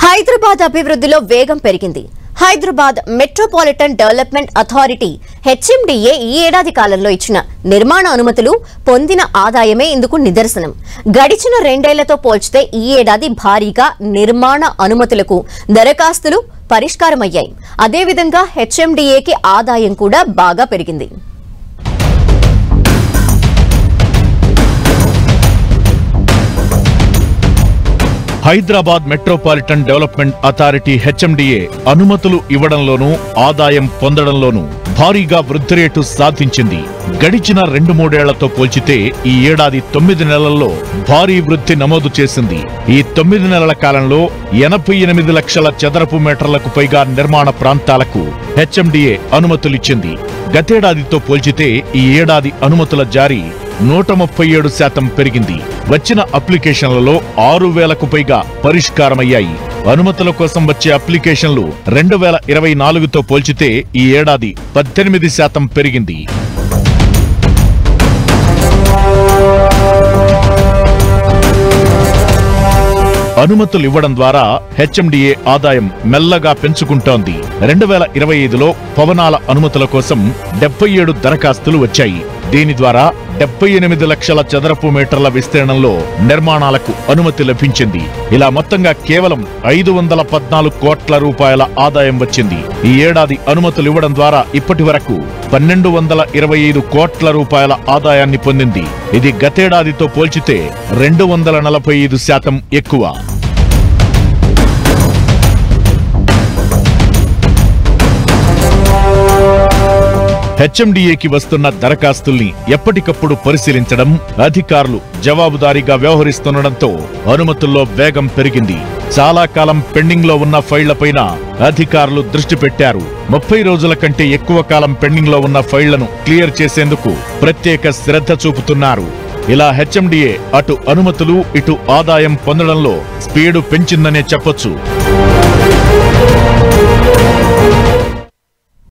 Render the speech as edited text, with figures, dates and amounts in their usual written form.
హైదరాబాద్ అభివృద్ధిలో వేగం పెరిగింది. Hyderabad metropolitan development authority HMDA ఈ ఏడాది కాలంలో ఇచ్చిన నిర్మాణ అనుమతులు పొందిన ఆదాయమే ఇందుకు నిదర్శనం. గడిచిన 2 ఏళ్లతో పోల్చితే ఈ ఏడాది భారీగా నిర్మాణ అనుమతులకు దరఖాస్తులు పరిష్కారమయ్యాయి. అదేవిధంగా హెచ్ఎండిఏకి ఆదాయం కూడా బాగా పెరిగింది. Hyderabad metropolitan development authority HMDA అనుమతులు ఇవ్వడంలోనూ ఆదాయం పొందడంలోనూ భారీగా వృద్ధి రేటు సాధించింది. గడిచిన 2-3 ఏళ్లతో పోల్చితే ఈ ఏడాది 9 నెలల్లో భారీ వృద్ధి నమోదు చేసింది. ఈ 9 నెలల కాలంలో 88 లక్షల చదరపు మీటర్లకు పైగా నిర్మాణ ప్రాంతాలకు హెచ్ఎండిఏ అనుమతులిచ్చింది. గతేడాదితో పోల్చితే ఈ ఏడాది అనుమతుల జారీ 137% పెరిగింది. వచ్చిన అప్లికేషన్లలో 6,000కు పైగా పరిష్కారమయ్యాయి. అనుమతుల కోసం వచ్చే అప్లికేషన్లు 2024తో పోల్చితే ఈ ఏడాది 18% పెరిగింది. అనుమతులు ఇవ్వడం ద్వారా హెచ్ఎండిఏ ఆదాయం మెల్లగా పెంచుకుంటోంది. 2025లో భవనాల అనుమతుల కోసం 77 దరఖాస్తులు వచ్చాయి. దీని ద్వారా 78 లక్షల చదరపు మీటర్ల విస్తీర్ణంలో నిర్మాణాలకు అనుమతి లభించింది. ఇలా మొత్తంగా కేవలం 514 కోట్ల రూపాయల ఆదాయం వచ్చింది. ఈ ఏడాది అనుమతులు ఇవ్వడం ద్వారా ఇప్పటి వరకు 1225 కోట్ల రూపాయల ఆదాయాన్ని పొందింది. ఇది గతేడాదితో పోల్చితే 245% ఎక్కువ. హెచ్ఎండిఏకి వస్తున్న దరఖాస్తుల్ని ఎప్పటికప్పుడు పరిశీలించడం, అధికారులు జవాబుదారీగా వ్యవహరిస్తుండటంతో అనుమతుల్లో వేగం పెరిగింది. చాలా కాలం పెండింగ్ లో ఉన్న ఫైళ్లపైన అధికారులు దృష్టి పెట్టారు. 30 రోజుల కంటే ఎక్కువ కాలం పెండింగ్ లో ఉన్న ఫైళ్లను క్లియర్ చేసేందుకు ప్రత్యేక శ్రద్ధ చూపుతున్నారు. ఇలా హెచ్ఎండిఏ అటు అనుమతులు ఇటు ఆదాయం పొందడంలో స్పీడు పెంచిందనే చెప్పొచ్చు.